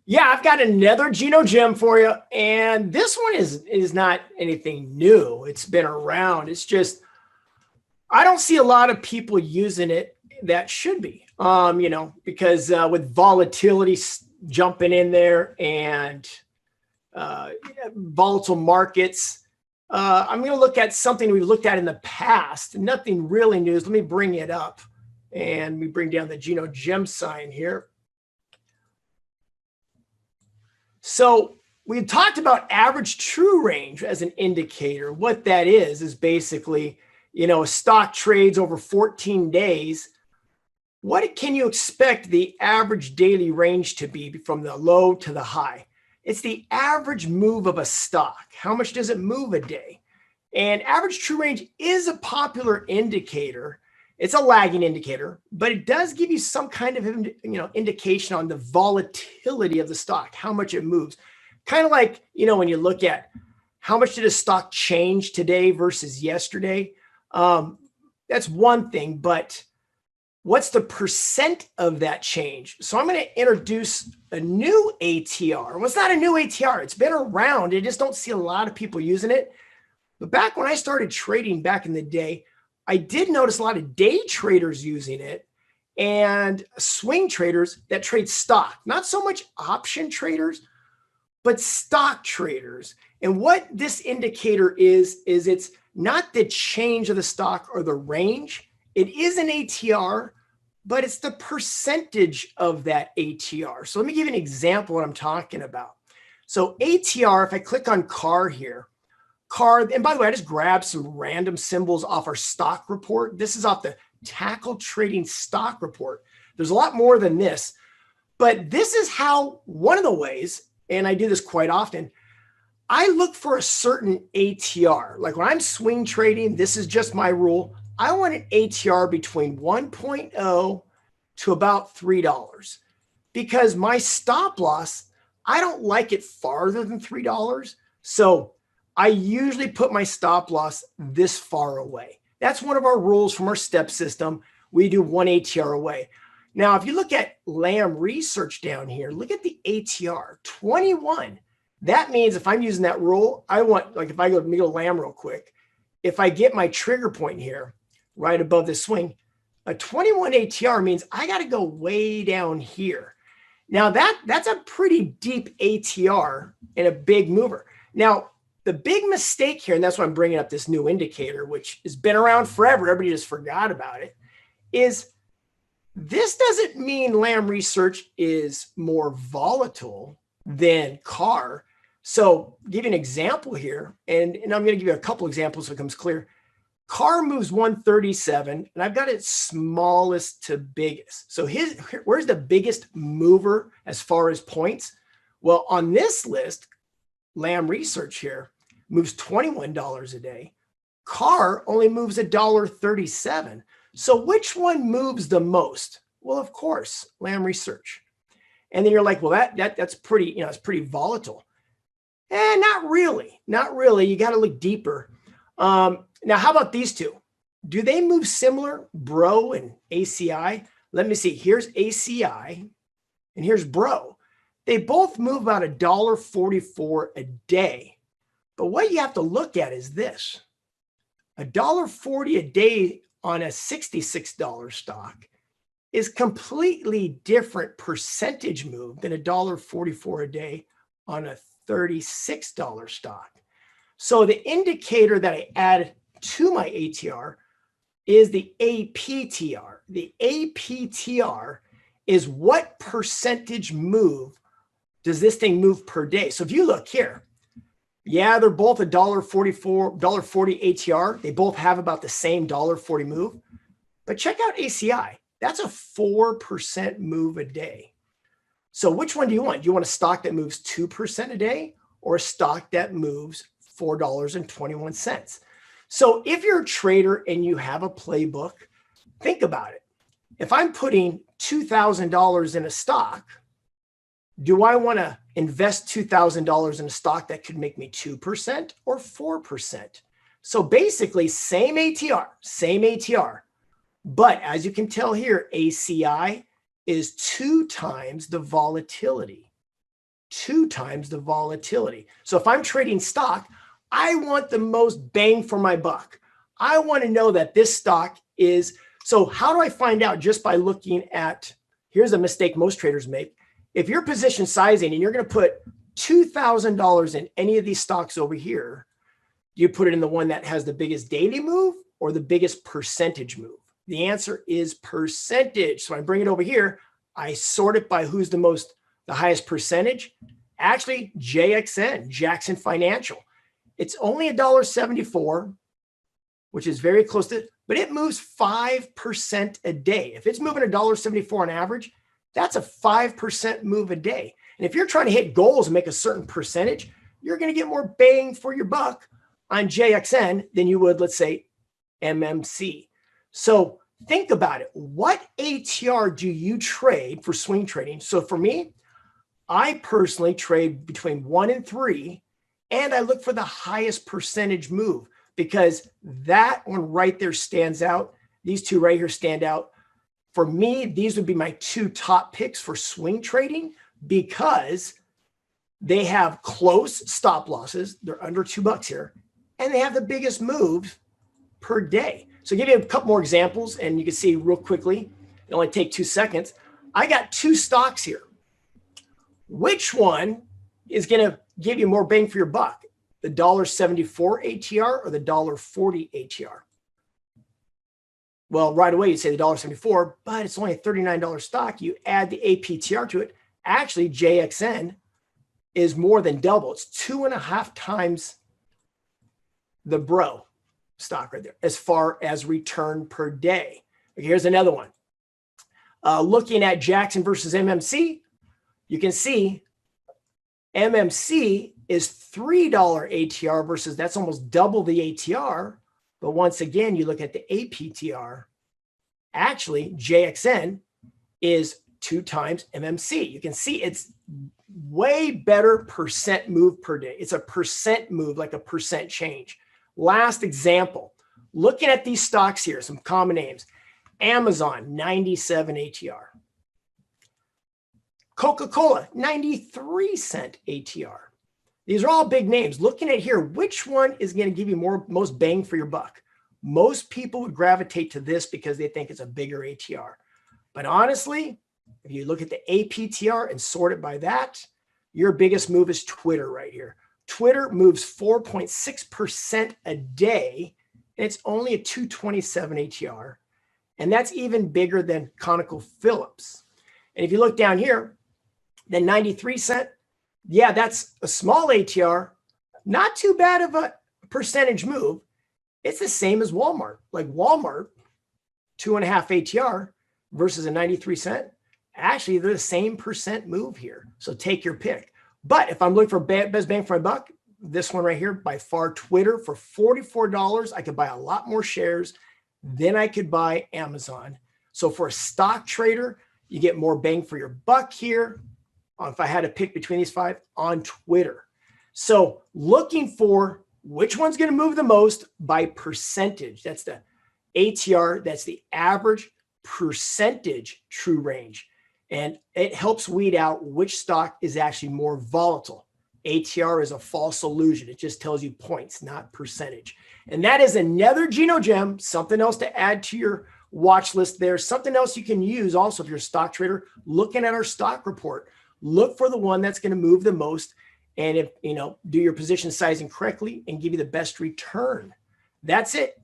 Yeah, I've got another Gino gem for you, and this one is not anything new. It's been around. It's just I don't see a lot of people using it that should be. Because with volatility jumping in there and uh, volatile markets, I'm going to look at something we've looked at in the past. Nothing really new. Let me bring it up, and we bring down the Gino gem sign here. So we talked about average true range as an indicator. What that is basically, a stock trades over 14 days. What can you expect the average daily range to be from the low to the high? It's the average move of a stock. How much does it move a day? And average true range is a popular indicator. It's a lagging indicator, but it does give you some kind of indication on the volatility of the stock, how much it moves. Kind of like, when you look at how much did a stock change today versus yesterday, that's one thing, but what's the percent of that change? So I'm going to introduce a new ATR. Well, it's not a new ATR. It's been around. I just don't see a lot of people using it. But back when I started trading back in the day, I did notice a lot of day traders using it and swing traders that trade stock, not so much option traders, but stock traders. And what this indicator is it's not the change of the stock or the range. It is an ATR, but it's the percentage of that ATR. So let me give you an example of what I'm talking about. So ATR, if I click on CAR here, and by the way, I just grabbed some random symbols off our stock report. This is off the Tackle Trading Stock Report. There's a lot more than this, but this is how one of the ways, and I do this quite often, I look for a certain ATR. Like when I'm swing trading, this is just my rule. I want an ATR between 1.0 to about $3 because my stop loss, I don't like it farther than $3. So I usually put my stop loss this far away. That's one of our rules from our step system. We do one ATR away. Now, if you look at Lamb Research down here, look at the ATR, 21. That means if I'm using that rule, I want, like if I go to Lamb real quick, if I get my trigger point here, right above the swing, a 21 ATR means I got to go way down here. Now that's a pretty deep ATR and a big mover. Now, the big mistake here, and that's why I'm bringing up this new indicator, which has been around forever, everybody just forgot about it, is this doesn't mean Lamb Research is more volatile than CAR. So give you an example here, and I'm going to give you a couple examples so it becomes clear. CAR moves 137, and I've got it smallest to biggest. So where's the biggest mover as far as points? Well, on this list, Lamb Research here moves $21 a day. CAR only moves $1.37. So which one moves the most? Well, of course, Lamb Research. And then you're like, well, that's pretty, it's pretty volatile. Not really. Not really. You got to look deeper. Now, how about these two? Do they move similar, Bro and ACI? Let me see. Here's ACI and here's Bro. They both move about $1.44 a day. But what you have to look at is this. $1.40 a day on a $66 stock is completely different percentage move than $1.44 a day on a $36 stock. So the indicator that I add to my ATR is the APTR. The APTR is what percentage move does this thing move per day. So if you look here, yeah, they're both a $1.44, $1.40 ATR. They both have about the same $1.40 move. But check out ACI. That's a 4% move a day. So which one do you want? Do you want a stock that moves 2% a day or a stock that moves $4.21? So if you're a trader and you have a playbook, think about it. If I'm putting $2,000 in a stock, do I want to invest $2,000 in a stock that could make me 2% or 4%? So basically, same ATR. But as you can tell here, ACI is 2 times the volatility. 2 times the volatility. So if I'm trading stock, I want the most bang for my buck. I want to know that this stock is, so how do I find out? Just by looking at, here's a mistake most traders make. If you're position sizing and you're going to put $2,000 in any of these stocks over here, do you put it in the one that has the biggest daily move or the biggest percentage move? The answer is percentage. So I bring it over here. I sort it by who's the highest percentage. Actually, JXN, Jackson Financial. It's only $1.74, which is very close to, but it moves 5% a day. If it's moving $1.74 on average, that's a 5% move a day. And if you're trying to hit goals and make a certain percentage, you're going to get more bang for your buck on JXN than you would, let's say, MMC. So think about it. What ATR do you trade for swing trading? So for me, I personally trade between 1 and 3, and I look for the highest percentage move because that one right there stands out. These two right here stand out. For me, these would be my 2 top picks for swing trading because they have close stop losses. They're under $2 here, and they have the biggest moves per day. So I'll give you a couple more examples, and you can see real quickly. It only take 2 seconds. I got 2 stocks here. Which one is going to give you more bang for your buck? The $1.74 ATR or the $1.40 ATR? Well, right away, you'd say the $1.74, but it's only a $39 stock. You add the APTR to it. Actually, JXN is more than double. It's 2.5 times the bro stock right there as far as return per day. Okay, here's another one. Looking at Jackson versus MMC, you can see MMC is $3 ATR versus that's almost double the ATR. But once again, you look at the APTR, actually JXN is 2 times MMC. You can see it's way better percent move per day. It's a percent move, like a percent change. Last example, looking at these stocks here, some common names. Amazon, 97 ATR. Coca-Cola, 93 cent ATR. These are all big names. Looking at here, which one is going to give you most bang for your buck? Most people would gravitate to this because they think it's a bigger ATR. But honestly, if you look at the APTR and sort it by that, your biggest move is Twitter right here. Twitter moves 4.6% a day, and it's only a 227 ATR. And that's even bigger than ConocoPhillips. And if you look down here, then 93 cent, yeah, that's a small ATR, not too bad of a percentage move. It's the same as Walmart. Like Walmart, 2.5 ATR versus a 93 cent. Actually, they're the same percent move here. So take your pick. But if I'm looking for best bang for my buck, this one right here, by far Twitter for $44, I could buy a lot more shares than I could buy Amazon. So for a stock trader, you get more bang for your buck here. If I had to pick between these 5 on Twitter. So looking for which one's going to move the most by percentage. That's the ATR. That's the average percentage true range. And it helps weed out which stock is actually more volatile. ATR is a false illusion. It just tells you points, not percentage. And that is another Gino gem, something else to add to your watch list there. Something else you can use also if you're a stock trader, looking at our stock report. Look for the one that's going to move the most. And if, do your position sizing correctly and give you the best return. That's it.